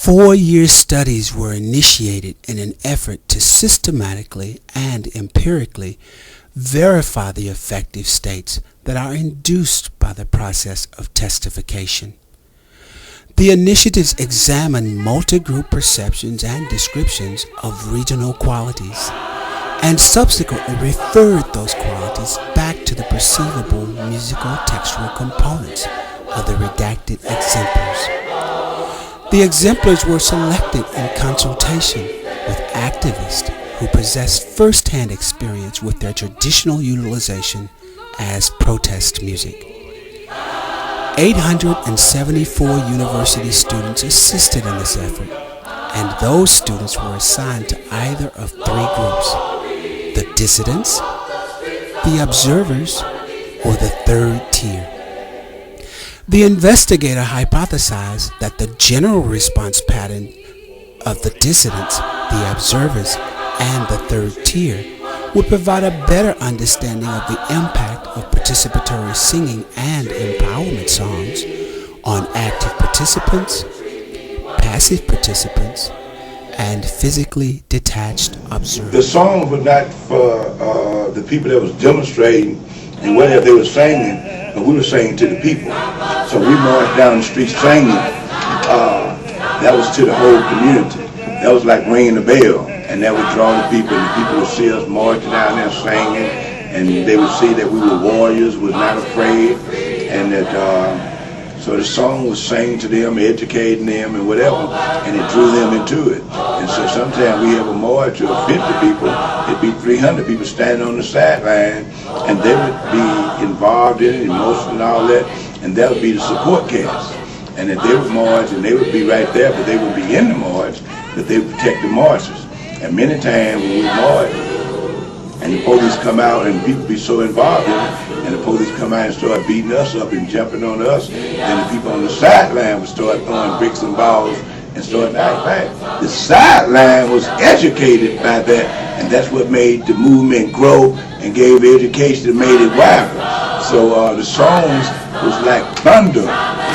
4-year studies were initiated in an effort to systematically and empirically verify the affective states that are induced by the process of testification. The initiatives examined multi-group perceptions and descriptions of regional qualities, and subsequently referred those qualities back to the perceivable musical textual components of the redacted exemplars. The exemplars were selected in consultation with activists who possessed first-hand experience with their traditional utilization as protest music. 874 university students assisted in this effort, and those students were assigned to either of 3 groups: the dissidents, the observers, or the third tier. The investigator hypothesized that the general response pattern of the dissidents, the observers, and the third tier would provide a better understanding of the impact of participatory singing and empowerment songs on active participants, passive participants, and physically detached observers. The song was not for the people that was demonstrating and whatever they were singing, but we were singing to the people. So we marched down the street singing. That was to the whole community. That was like ringing the bell, and that would draw the people, and the people would see us marching down there singing, and they would see that we were warriors, was not afraid, and that so the song was saying to them, educating them, and whatever, and it drew them into it. And so sometimes we have a march of 50 people, it'd be 300 people standing on the sideline, and they would be involved in it, emotional and all that, and that would be the support cast. And that they would march, and they would be right there, but they would be in the march, but they would protect the marchers. And many times when we march, and the police come out, and people be so involved in it, and the police come out and start beating us up and jumping on us, and the people on the sideline would start throwing bricks and balls and start acting back. The sideline was educated by that, and that's what made the movement grow and gave education that made it wider. So the songs was like thunder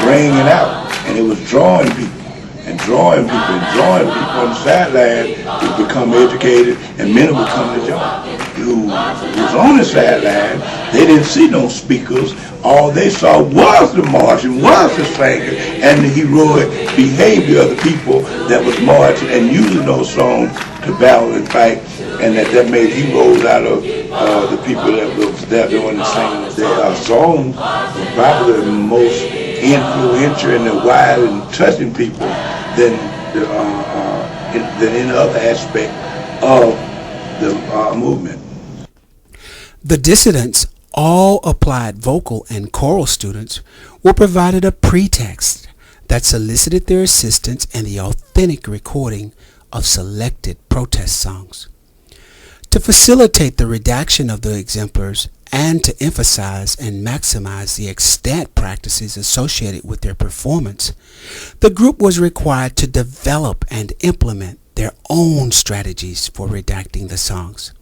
ringing out, and it was drawing people. And drawing people on the sideline would become educated, and many would come to join. Who was on the sideline, they didn't see no speakers. All they saw was the march and was the singer and the heroic behavior of the people that was marching and using those songs to battle and fight, and that made heroes out of the people that was there doing the singing. Their songs were probably the most influential and the wild and touching people than any other aspect of the movement. The dissidents, all applied vocal and choral students, were provided a pretext that solicited their assistance in the authentic recording of selected protest songs. To facilitate the redaction of the exemplars and to emphasize and maximize the extant practices associated with their performance, the group was required to develop and implement their own strategies for redacting the songs.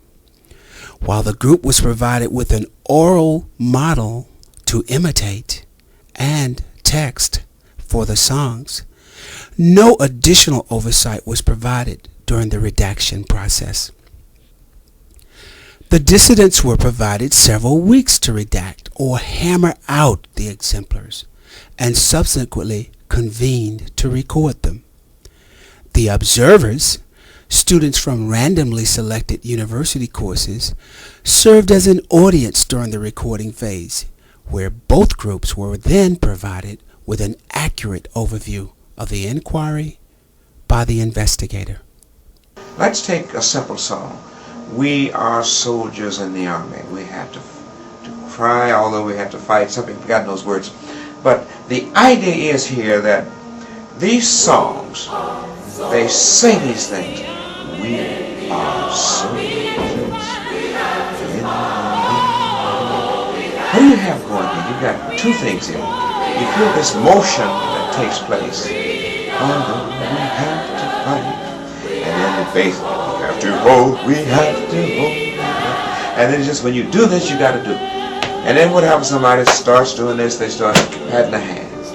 While the group was provided with an oral model to imitate and text for the songs, no additional oversight was provided during the redaction process. The dissidents were provided several weeks to redact or hammer out the exemplars, and subsequently convened to record them. The observers, students from randomly selected university courses, served as an audience during the recording phase, where both groups were then provided with an accurate overview of the inquiry by the investigator. Let's take a simple song. We are soldiers in the army. We have to cry, although we have to fight. Some people forgotten those words. But the idea is here that these songs, they say these things. We are soldiers in the army. What do you have going here? You've got two things here. You feel this motion that takes place. Although we have to fight. And then the bass, we have to hold, we have to hold. And then just when you do this, you got to do it. And then what happens, somebody starts doing this, they start patting their hands.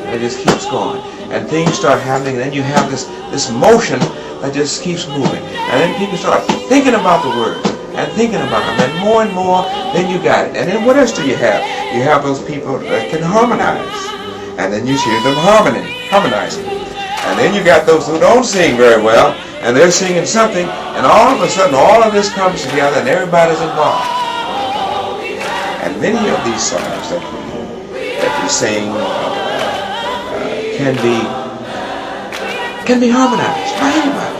and it just keeps going. And things start happening, and then you have this motion that just keeps moving. And then people start thinking about the words and thinking about them, and more, then you got it. And then what else do you have? You have those people that can harmonize, and then you hear them harmonizing. And then you got those who don't sing very well, and they're singing something, and all of a sudden all of this comes together and everybody's involved. And many of these songs that we sing can be harmonized by anybody.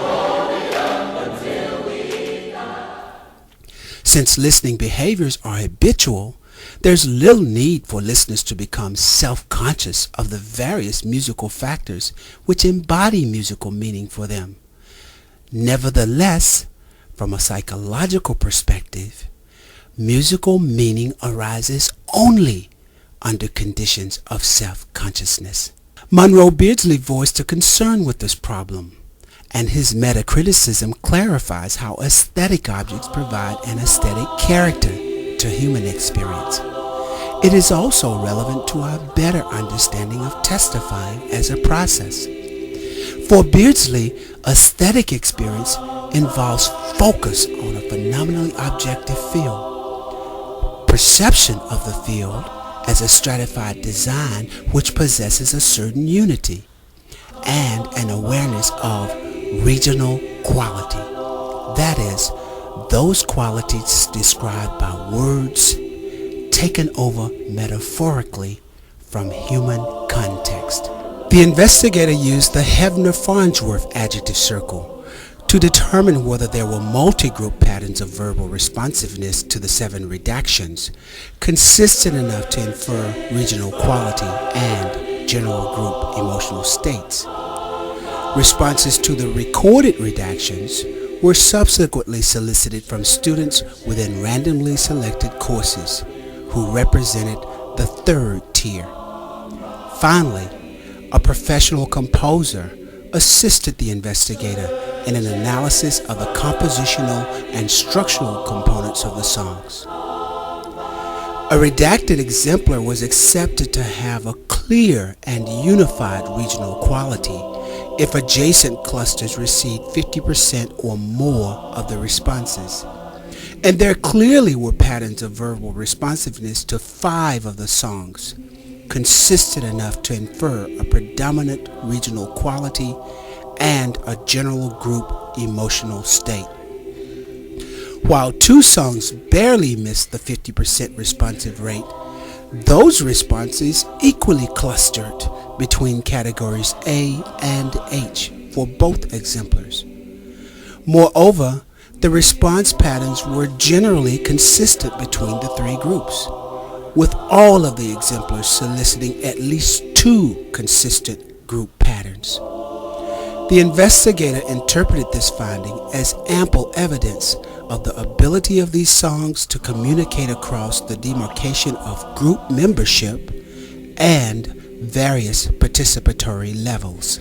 Since listening behaviors are habitual, there's little need for listeners to become self-conscious of the various musical factors which embody musical meaning for them. Nevertheless, from a psychological perspective, musical meaning arises only under conditions of self-consciousness. Monroe Beardsley voiced a concern with this problem, and his metacriticism clarifies how aesthetic objects provide an aesthetic character to human experience. It is also relevant to our better understanding of testifying as a process. For Beardsley, aesthetic experience involves focus on a phenomenally objective field, perception of the field as a stratified design which possesses a certain unity, and an awareness of regional quality. That is, those qualities described by words taken over metaphorically from human context. The investigator used the Hebner-Farnsworth adjective circle to determine whether there were multi-group patterns of verbal responsiveness to the 7 redactions consistent enough to infer regional quality and general group emotional states. Responses to the recorded redactions were subsequently solicited from students within randomly selected courses who represented the 3rd tier. Finally, a professional composer assisted the investigator in an analysis of the compositional and structural components of the songs. A redacted exemplar was accepted to have a clear and unified regional quality if adjacent clusters received 50% or more of the responses. And there clearly were patterns of verbal responsiveness to 5 of the songs, consistent enough to infer a predominant regional quality and a general group emotional state. While 2 songs barely missed the 50% responsive rate, those responses equally clustered between categories A and H for both exemplars. Moreover, the response patterns were generally consistent between the 3 groups, with all of the exemplars soliciting at least 2 consistent group patterns. The investigator interpreted this finding as ample evidence of the ability of these songs to communicate across the demarcation of group membership and various participatory levels.